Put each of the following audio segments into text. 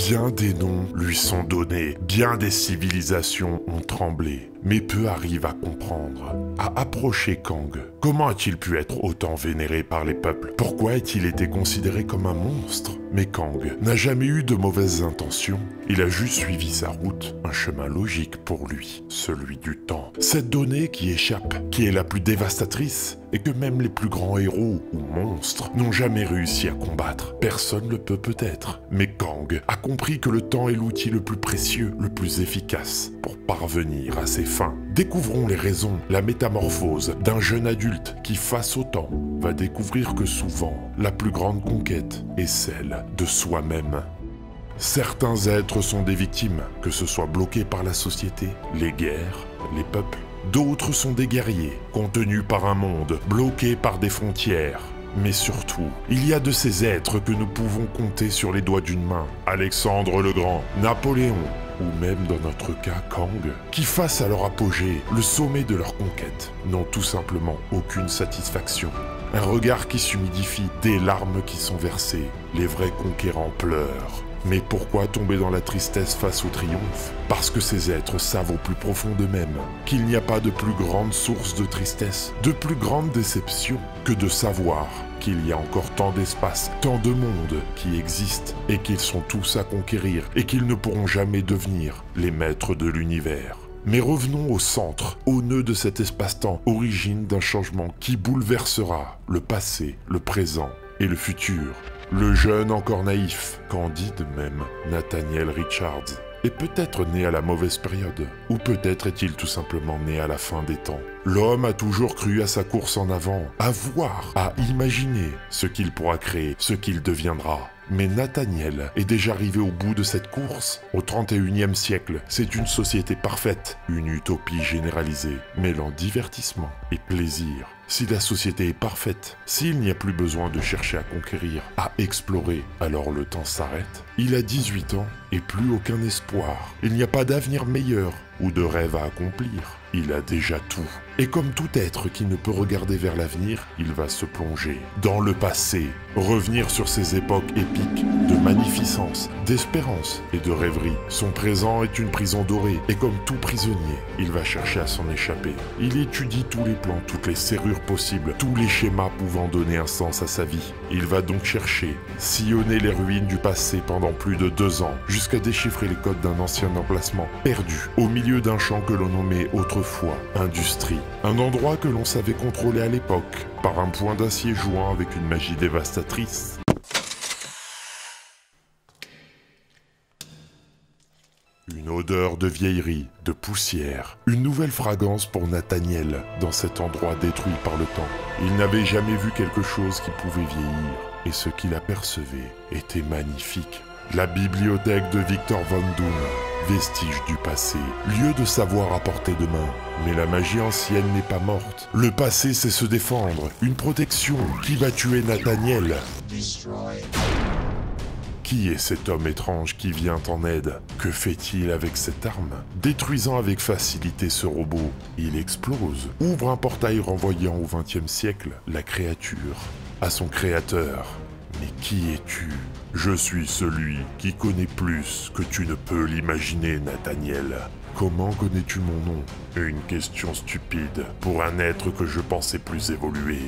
Bien des noms lui sont donnés, bien des civilisations ont tremblé, mais peu arrivent à comprendre, à approcher Kang. Comment a-t-il pu être autant vénéré par les peuples? Pourquoi a-t-il été considéré comme un monstre? Mais Kang n'a jamais eu de mauvaises intentions. Il a juste suivi sa route, un chemin logique pour lui, celui du temps. Cette donnée qui échappe, qui est la plus dévastatrice, et que même les plus grands héros ou monstres n'ont jamais réussi à combattre. Personne le peut-être, mais Kang a compris que le temps est l'outil le plus précieux, le plus efficace pour parvenir à ses fins. Découvrons les raisons, la métamorphose d'un jeune adulte qui, face au temps, va découvrir que souvent, la plus grande conquête est celle de soi-même. Certains êtres sont des victimes, que ce soit bloqués par la société, les guerres, les peuples. D'autres sont des guerriers, contenus par un monde, bloqués par des frontières. Mais surtout, il y a de ces êtres que nous pouvons compter sur les doigts d'une main. Alexandre le Grand, Napoléon, ou même dans notre cas Kang, qui face à leur apogée, le sommet de leur conquête, n'ont tout simplement aucune satisfaction. Un regard qui s'humidifie, des larmes qui sont versées, les vrais conquérants pleurent. Mais pourquoi tomber dans la tristesse face au triomphe? Parce que ces êtres savent au plus profond d'eux-mêmes qu'il n'y a pas de plus grande source de tristesse, de plus grande déception que de savoir qu'il y a encore tant d'espace, tant de mondes qui existent et qu'ils sont tous à conquérir et qu'ils ne pourront jamais devenir les maîtres de l'univers. Mais revenons au centre, au nœud de cet espace-temps, origine d'un changement qui bouleversera le passé, le présent et le futur. Le jeune encore naïf, candide même, Nathaniel Richards, est peut-être né à la mauvaise période, ou peut-être est-il tout simplement né à la fin des temps. L'homme a toujours cru à sa course en avant, à voir, à imaginer ce qu'il pourra créer, ce qu'il deviendra. Mais Nathaniel est déjà arrivé au bout de cette course. Au 31e siècle, c'est une société parfaite, une utopie généralisée, mêlant divertissement et plaisir. Si la société est parfaite, s'il n'y a plus besoin de chercher à conquérir, à explorer, alors le temps s'arrête. Il a 18 ans et plus aucun espoir. Il n'y a pas d'avenir meilleur ou de rêve à accomplir. Il a déjà tout. Et comme tout être qui ne peut regarder vers l'avenir, il va se plonger dans le passé, revenir sur ces époques épiques de magnificence, d'espérance et de rêverie. Son présent est une prison dorée, et comme tout prisonnier, il va chercher à s'en échapper. Il étudie tous les plans, toutes les serrures possibles, tous les schémas pouvant donner un sens à sa vie. Il va donc chercher, sillonner les ruines du passé pendant plus de 2 ans, jusqu'à déchiffrer les codes d'un ancien emplacement perdu, au milieu d'un champ que l'on nommait autrefois industrie. Un endroit que l'on savait contrôler à l'époque, par un point d'acier joint avec une magie dévastatrice. Une odeur de vieillerie, de poussière, une nouvelle fragrance pour Nathaniel dans cet endroit détruit par le temps. Il n'avait jamais vu quelque chose qui pouvait vieillir, et ce qu'il apercevait était magnifique. La bibliothèque de Victor Von Doom, vestige du passé, lieu de savoir à portée de main. Mais la magie ancienne n'est pas morte. Le passé sait se défendre, une protection qui va tuer Nathaniel. Qui est cet homme étrange qui vient en aide? Que fait-il avec cette arme? Détruisant avec facilité ce robot, il explose, ouvre un portail renvoyant au XXe siècle la créature à son créateur. Mais qui es-tu? Je suis celui qui connaît plus que tu ne peux l'imaginer, Nathaniel. Comment connais-tu mon nom? Une question stupide pour un être que je pensais plus évolué.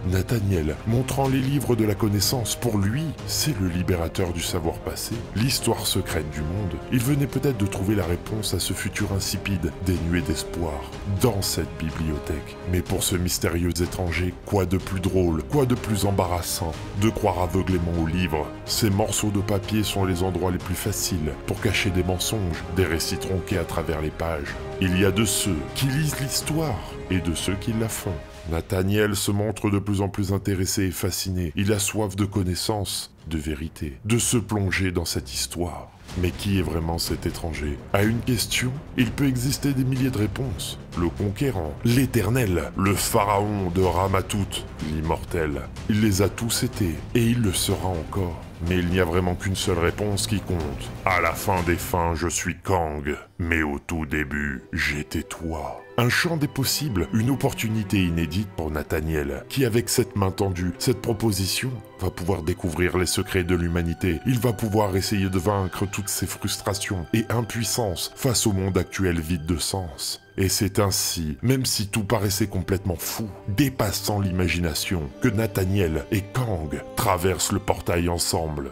Nathaniel, montrant les livres de la connaissance, pour lui, c'est le libérateur du savoir passé, l'histoire secrète du monde. Il venait peut-être de trouver la réponse à ce futur insipide, dénué d'espoir, dans cette bibliothèque. Mais pour ce mystérieux étranger, quoi de plus drôle, quoi de plus embarrassant, de croire aveuglément aux livres? Ces morceaux de papier sont les endroits les plus faciles pour cacher des mensonges, des récits tronqués à travers les pages. Il y a de ceux qui lisent l'histoire et de ceux qui la font. Nathaniel se montre de plus en plus intéressé et fasciné. Il a soif de connaissances, de vérité, de se plonger dans cette histoire. Mais qui est vraiment cet étranger? À une question, il peut exister des milliers de réponses. Le conquérant, l'éternel, le pharaon de Ramatout, l'immortel. Il les a tous été, et il le sera encore. Mais il n'y a vraiment qu'une seule réponse qui compte. À la fin des fins, je suis Kang. Mais au tout début, j'étais toi. Un champ des possibles, une opportunité inédite pour Nathaniel, qui avec cette main tendue, cette proposition, va pouvoir découvrir les secrets de l'humanité. Il va pouvoir essayer de vaincre toutes ses frustrations et impuissances face au monde actuel vide de sens. Et c'est ainsi, même si tout paraissait complètement fou, dépassant l'imagination, que Nathaniel et Kang traversent le portail ensemble.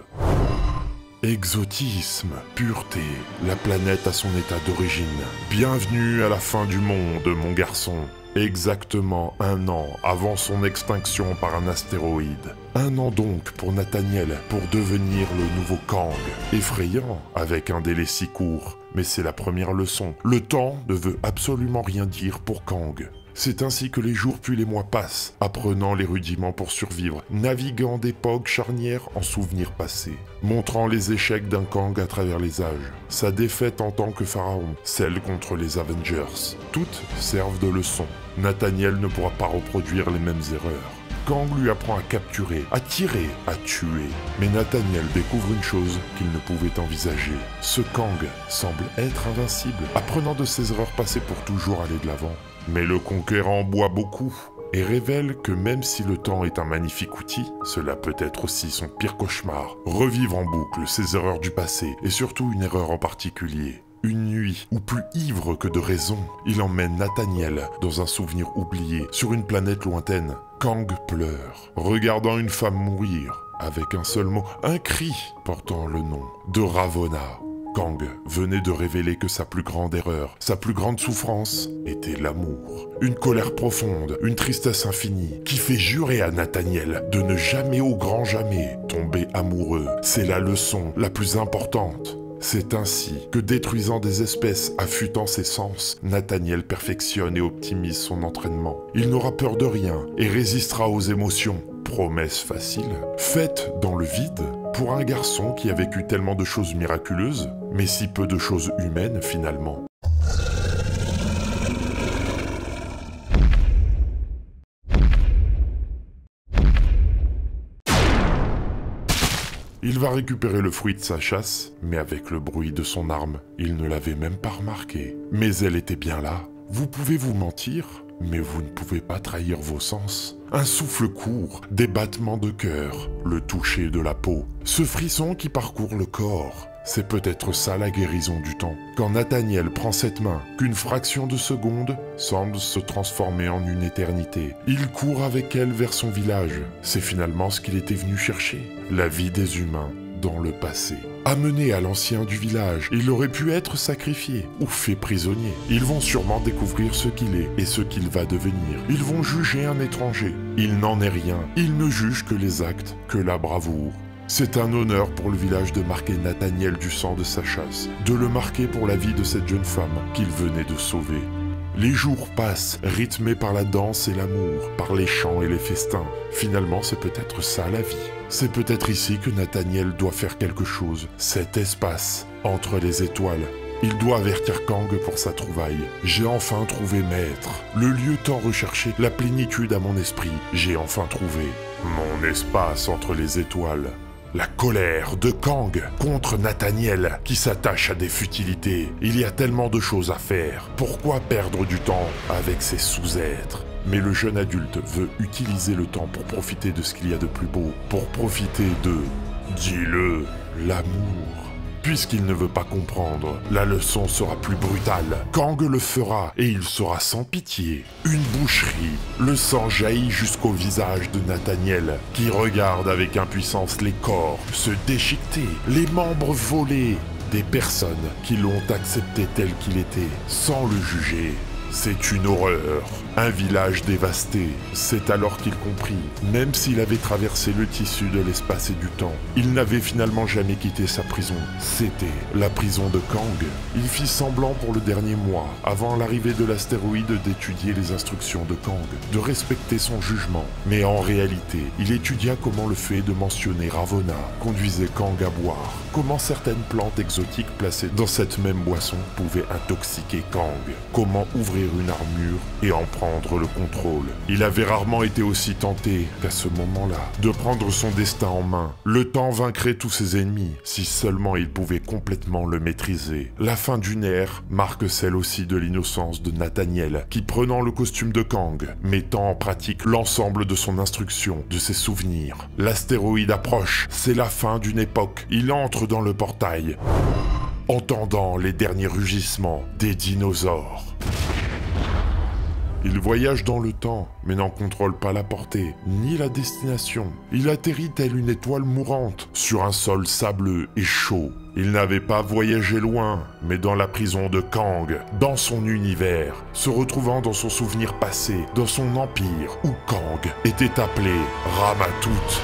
Exotisme, pureté, la planète à son état d'origine. Bienvenue à la fin du monde, mon garçon. Exactement 1 an avant son extinction par un astéroïde. 1 an donc pour Nathaniel pour devenir le nouveau Kang. Effrayant avec un délai si court, mais c'est la première leçon. Le temps ne veut absolument rien dire pour Kang. C'est ainsi que les jours puis les mois passent, apprenant les rudiments pour survivre, naviguant d'époques charnières en souvenirs passés, montrant les échecs d'un Kang à travers les âges, sa défaite en tant que pharaon, celle contre les Avengers. Toutes servent de leçon. Nathaniel ne pourra pas reproduire les mêmes erreurs. Kang lui apprend à capturer, à tirer, à tuer. Mais Nathaniel découvre une chose qu'il ne pouvait envisager. Ce Kang semble être invincible, apprenant de ses erreurs passées pour toujours aller de l'avant. Mais le conquérant boit beaucoup et révèle que même si le temps est un magnifique outil, cela peut être aussi son pire cauchemar. Revivre en boucle ses erreurs du passé et surtout une erreur en particulier. Une nuit, où plus ivre que de raison, il emmène Nathaniel dans un souvenir oublié, sur une planète lointaine. Kang pleure, regardant une femme mourir, avec un seul mot, un cri portant le nom de Ravonna. Kang venait de révéler que sa plus grande erreur, sa plus grande souffrance, était l'amour. Une colère profonde, une tristesse infinie, qui fait jurer à Nathaniel de ne jamais au grand jamais tomber amoureux. C'est la leçon la plus importante. C'est ainsi que, détruisant des espèces, affûtant ses sens, Nathaniel perfectionne et optimise son entraînement. Il n'aura peur de rien et résistera aux émotions. Promesse facile, faite dans le vide, pour un garçon qui a vécu tellement de choses miraculeuses, mais si peu de choses humaines finalement. Il va récupérer le fruit de sa chasse, mais avec le bruit de son arme, il ne l'avait même pas remarqué. Mais elle était bien là. Vous pouvez vous mentir, mais vous ne pouvez pas trahir vos sens. Un souffle court, des battements de cœur, le toucher de la peau, ce frisson qui parcourt le corps. C'est peut-être ça la guérison du temps. Quand Nathaniel prend cette main, qu'une fraction de seconde semble se transformer en une éternité. Il court avec elle vers son village. C'est finalement ce qu'il était venu chercher. La vie des humains dans le passé. Amené à l'ancien du village, il aurait pu être sacrifié ou fait prisonnier. Ils vont sûrement découvrir ce qu'il est et ce qu'il va devenir. Ils vont juger un étranger. Il n'en est rien. Il ne juge que les actes, que la bravoure. C'est un honneur pour le village de marquer Nathaniel du sang de sa chasse, de le marquer pour la vie de cette jeune femme qu'il venait de sauver. Les jours passent, rythmés par la danse et l'amour, par les chants et les festins. Finalement, c'est peut-être ça la vie. C'est peut-être ici que Nathaniel doit faire quelque chose. Cet espace, entre les étoiles. Il doit avertir Kang pour sa trouvaille. J'ai enfin trouvé maître. Le lieu tant recherché, la plénitude à mon esprit. J'ai enfin trouvé mon espace entre les étoiles. La colère de Kang contre Nathaniel qui s'attache à des futilités. Il y a tellement de choses à faire. Pourquoi perdre du temps avec ces sous-êtres ? Mais le jeune adulte veut utiliser le temps pour profiter de ce qu'il y a de plus beau. Pour profiter de, dis-le, l'amour. Puisqu'il ne veut pas comprendre, la leçon sera plus brutale. Kang le fera et il sera sans pitié. Une boucherie. Le sang jaillit jusqu'au visage de Nathaniel, qui regarde avec impuissance les corps se déchiqueter, les membres voler. Des personnes qui l'ont accepté tel qu'il était, sans le juger. C'est une horreur. Un village dévasté. C'est alors qu'il comprit, même s'il avait traversé le tissu de l'espace et du temps, il n'avait finalement jamais quitté sa prison. C'était la prison de Kang. Il fit semblant pour le dernier mois, avant l'arrivée de l'astéroïde, d'étudier les instructions de Kang, de respecter son jugement. Mais en réalité, il étudia comment le fait de mentionner Ravonna conduisait Kang à boire, comment certaines plantes exotiques placées dans cette même boisson pouvaient intoxiquer Kang, comment ouvrir une armure et en reprendre le contrôle. Il avait rarement été aussi tenté qu'à ce moment-là de prendre son destin en main. Le temps vaincrait tous ses ennemis si seulement il pouvait complètement le maîtriser. La fin d'une ère marque celle aussi de l'innocence de Nathaniel qui, prenant le costume de Kang, mettant en pratique l'ensemble de son instruction, de ses souvenirs. L'astéroïde approche, c'est la fin d'une époque. Il entre dans le portail, entendant les derniers rugissements des dinosaures. Il voyage dans le temps, mais n'en contrôle pas la portée, ni la destination. Il atterrit telle une étoile mourante, sur un sol sableux et chaud. Il n'avait pas voyagé loin, mais dans la prison de Kang, dans son univers, se retrouvant dans son souvenir passé, dans son empire, où Kang était appelé Ramatout.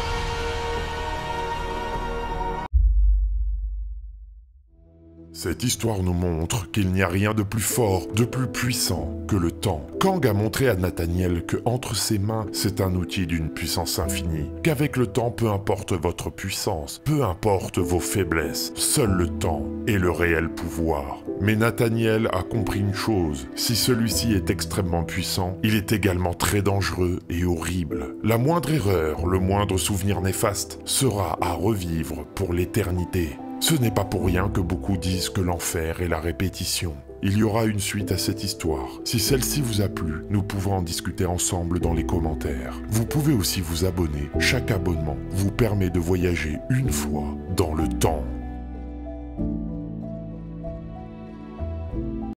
Cette histoire nous montre qu'il n'y a rien de plus fort, de plus puissant que le temps. Kang a montré à Nathaniel que entre ses mains, c'est un outil d'une puissance infinie. Qu'avec le temps, peu importe votre puissance, peu importe vos faiblesses, seul le temps est le réel pouvoir. Mais Nathaniel a compris une chose, si celui-ci est extrêmement puissant, il est également très dangereux et horrible. La moindre erreur, le moindre souvenir néfaste sera à revivre pour l'éternité. Ce n'est pas pour rien que beaucoup disent que l'enfer est la répétition. Il y aura une suite à cette histoire. Si celle-ci vous a plu, nous pouvons en discuter ensemble dans les commentaires. Vous pouvez aussi vous abonner. Chaque abonnement vous permet de voyager une fois dans le temps.